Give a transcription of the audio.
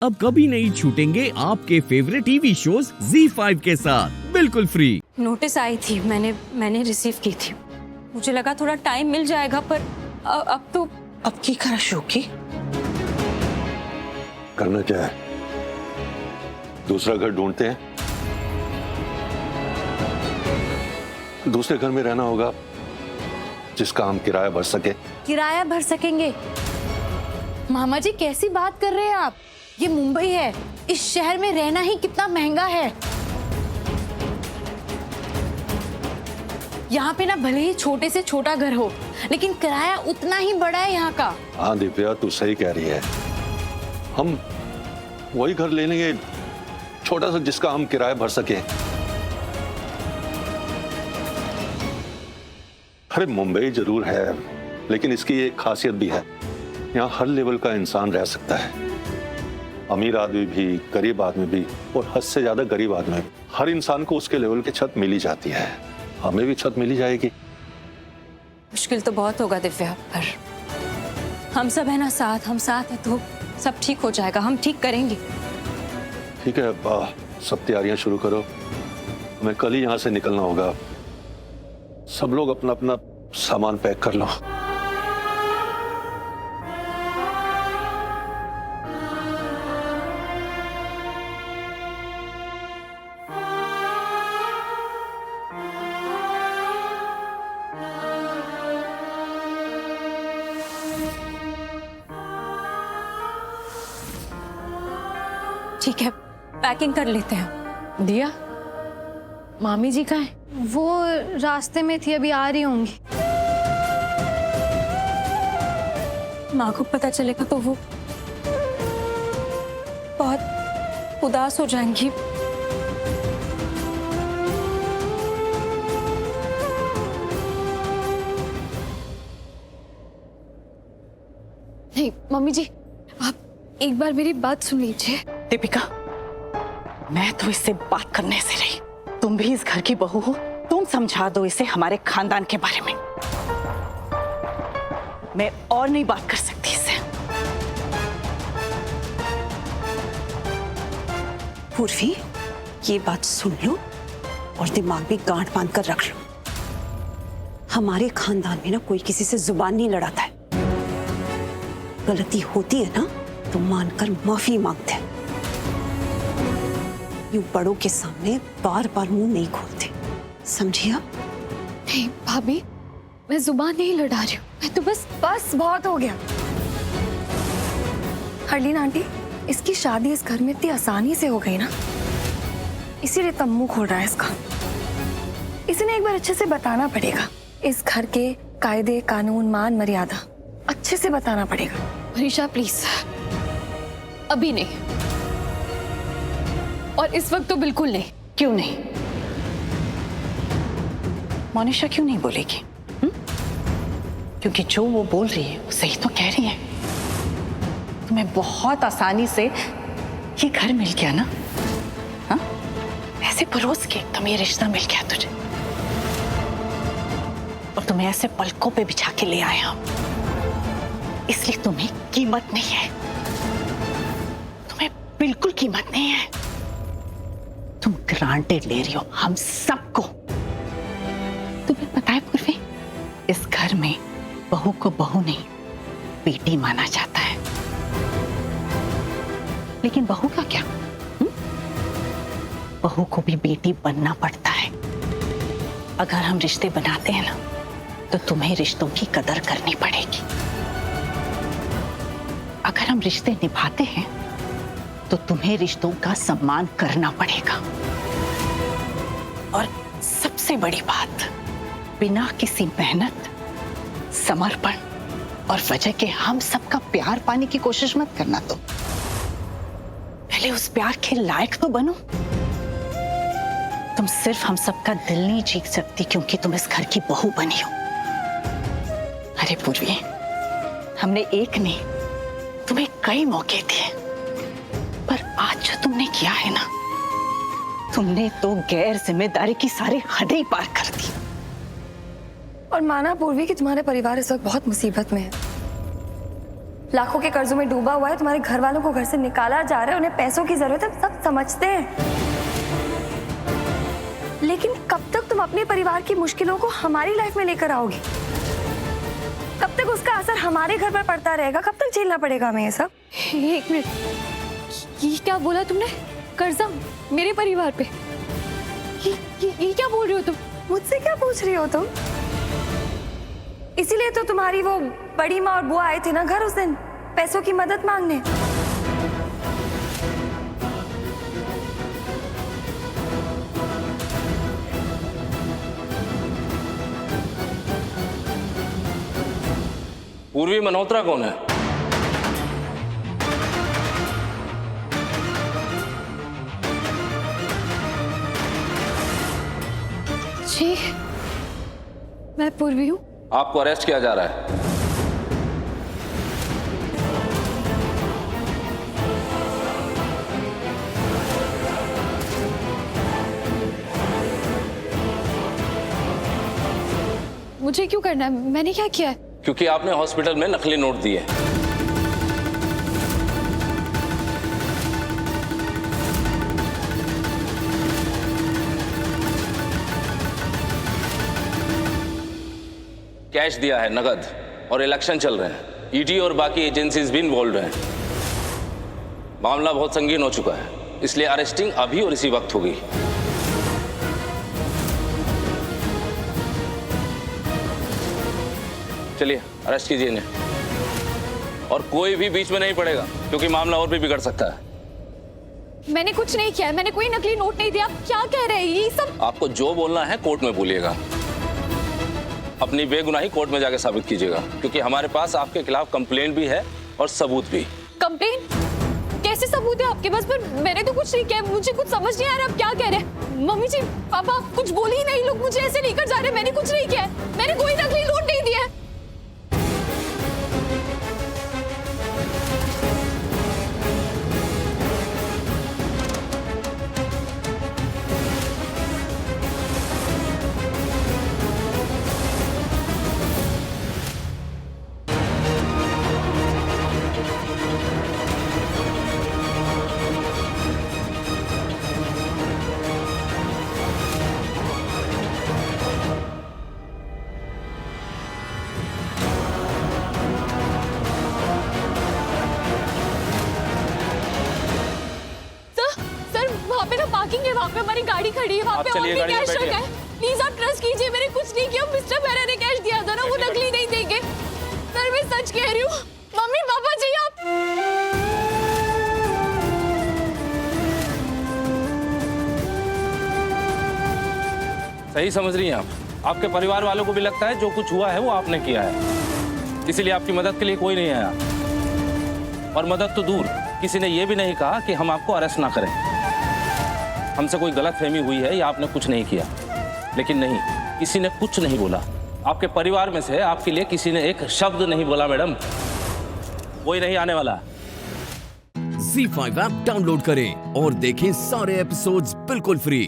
अब कभी नहीं छूटेंगे आपके फेवरेट टीवी शोज ZEE5 के साथ बिल्कुल फ्री। नोटिस आई थी, मैंने रिसीव की थी। मुझे लगा थोड़ा टाइम मिल जाएगा, पर अब की करा शो की करना क्या है? दूसरा घर ढूंढते हैं, दूसरे घर में रहना होगा जिसका हम किराया भर सके। किराया भर सकेंगे? मामा जी कैसी बात कर रहे हैं आप? ये मुंबई है, इस शहर में रहना ही कितना महंगा है। यहाँ पे ना भले ही छोटे से छोटा घर हो, लेकिन किराया उतना ही बड़ा है यहाँ का। हाँ दिव्या, तू सही कह रही है। हम वही घर ले लेंगे छोटा सा जिसका हम किराया भर सके। अरे मुंबई जरूर है, लेकिन इसकी एक खासियत भी है, यहाँ हर लेवल का इंसान रह सकता है। अमीर आदमी भी, गरीब आदमी भी, और हद से ज्यादा गरीब आदमी भी। हर इंसान को उसके लेवल की छत मिली जाती है। हमें भी छत मिली जाएगी। मुश्किल तो बहुत होगा दिव्या, पर हम सब है ना साथ, हम साथ हैं तो सब ठीक हो जाएगा, हम ठीक करेंगे। ठीक है, सब तैयारियां शुरू करो, हमें कल ही यहाँ से निकलना होगा। सब लोग अपना अपना सामान पैक कर लो। ठीक है, पैकिंग कर लेते हैं। दिया मामी जी कहाँ है? वो रास्ते में थी, अभी आ रही होंगी। माँ को पता चलेगा तो वो बहुत उदास हो जाएंगी। नहीं मम्मी जी, आप एक बार मेरी बात सुन लीजिए। दीपिका, मैं तो इससे बात करने से रही। तुम भी इस घर की बहू हो, तुम समझा दो इसे हमारे खानदान के बारे में। मैं और नहीं बात कर सकती इससे। पूर्वी, ये बात सुन लो और दिमाग में गांठ बांध कर रख लो। हमारे खानदान में ना कोई किसी से जुबान नहीं लड़ाता है। गलती होती है ना तो मानकर माफी मांगते हैं। यूं बड़ों के सामने बार बार मुंह नहीं खोलते, समझिए आप? नहीं भाभी, मैं जुबान नहीं लड़ा रही हूँ, मैं तो बस बहुत हो गया। हरलीन आंटी, इसकी शादी इस घर में इतनी आसानी से हो गई ना, इसीलिए तब मुंह खोल रहा है इसका। इसे एक बार अच्छे से बताना पड़ेगा, इस घर के कायदे कानून मान मर्यादा अच्छे से बताना पड़ेगा। मनीषा प्लीज, अभी नहीं, और इस वक्त तो बिल्कुल नहीं। क्यों नहीं? मोनिशा क्यों नहीं बोलेगी? क्योंकि जो वो बोल रही है वो सही तो कह रही है। तुम्हें बहुत आसानी से ये घर मिल गया ना, हाँ? ऐसे परोस के एकदम ये रिश्ता मिल गया तुझे, और तुम्हें ऐसे पलकों पे बिछा के ले आए हम, इसलिए तुम्हें कीमत नहीं है। तुम्हें बिल्कुल कीमत नहीं है। तुम ग्रांटेड ले रही हो हम सबको। तुम्हें पता है पूर्वी, इस घर में बहू को बहू नहीं बेटी माना जाता है। लेकिन बहू का क्या? बहू को भी बेटी बनना पड़ता है। अगर हम रिश्ते बनाते हैं ना, तो तुम्हें रिश्तों की कदर करनी पड़ेगी। अगर हम रिश्ते निभाते हैं तो तुम्हें रिश्तों का सम्मान करना पड़ेगा। और सबसे बड़ी बात, बिना किसी मेहनत, समर्पण और वजह के हम सबका प्यार पाने की कोशिश मत करना। तो पहले उस प्यार के लायक तो बनो। तुम सिर्फ हम सबका दिल नहीं जीत सकती क्योंकि तुम इस घर की बहू बनी हो। अरे पूर्वी, हमने एक नहीं तुम्हें कई मौके दिए, पर आज जो तुमने किया है ना, तुमने तो गैर जिम्मेदारी की सारी हदें ही पार कर दी। और माना पूर्वी कि तुम्हारे परिवार इस वक्त बहुत मुसीबत में है, लाखों के कर्जों में डूबा हुआ है, तुम्हारे घर वालों को घर से निकाला जा रहा है, उन्हें पैसों की जरूरत है, सब समझते हैं। लेकिन कब तक तुम अपने परिवार की मुश्किलों को हमारी लाइफ में लेकर आओगी? कब तक उसका असर हमारे घर पर पड़ता रहेगा? कब तक झेलना पड़ेगा हमें ये सब? एक मिनट, ये क्या बोला तुमने? कर्जा मेरे परिवार पे? ये क्या बोल रही हो तुम? मुझसे क्या पूछ रही हो तुम? इसीलिए तो तुम्हारी वो बड़ी माँ और बुआ आए थे ना घर उस दिन, पैसों की मदद मांगने। पूर्वी मल्होत्रा कौन है? जी, मैं पूर्वी हूँ। आपको अरेस्ट किया जा रहा है। मुझे क्यों करना है? मैंने क्या किया है? क्योंकि आपने हॉस्पिटल में नकली नोट दिए। कैश दिया है नगद, और इलेक्शन चल रहे हैं। ईडी और बाकी एजेंसीज भी इन्वॉल्व हैं। मामला बहुत संगीन हो चुका है, इसलिए अरेस्टिंग अभी और इसी वक्त होगी। चलिए अरेस्ट कीजिए इन्हें, और कोई भी बीच में नहीं पड़ेगा, क्योंकि मामला और भी बिगड़ सकता है। मैंने कुछ नहीं किया है, मैंने कोई नकली नोट नहीं दिया। आप क्या कह रहे हैं? ये सब आपको जो बोलना है कोर्ट में बोलिएगा। अपनी बेगुनाही कोर्ट में जाके साबित कीजिएगा, क्योंकि हमारे पास आपके खिलाफ कंप्लेंट भी है और सबूत भी। कंप्लेन? कैसे सबूत है आपके पास? पर मैंने तो कुछ नहीं किया। मुझे कुछ समझ नहीं आ रहा आप क्या कह रहे हैं। मम्मी जी, पापा, कुछ बोल ही नहीं। लोग मुझे ऐसे लेकर जा रहे हैं। मैंने कुछ नहीं किया है। मैंने कोई नकली नोट नहीं दिया है। पार्किंग है, वहाँ पे हमारी गाड़ी खड़ी है, वहाँ पे और भी कैश रखा है। प्लीज आप ट्रस्ट कीजिए, मैंने कुछ नहीं किया। मिस्टर मेहरा ने कैश दिया था ना, वो नकली नहीं देंगे। सर मैं सच कह रही हूँ। मम्मी पापा जी आप सही समझ रही हैं आप? आपके परिवार वालों को भी लगता है जो कुछ हुआ है वो आपने किया है, इसीलिए आपकी मदद के लिए कोई नहीं आया। और मदद तो दूर, किसी ने ये भी नहीं कहा कि हम आपको अरेस्ट ना करें। हमसे कोई गलतफहमी हुई है या आपने कुछ नहीं किया, लेकिन नहीं, किसी ने कुछ नहीं बोला। आपके परिवार में से आपके लिए किसी ने एक शब्द नहीं बोला। मैडम, कोई नहीं आने वाला। ZEE5 ऐप डाउनलोड करें और देखें सारे एपिसोड्स बिल्कुल फ्री।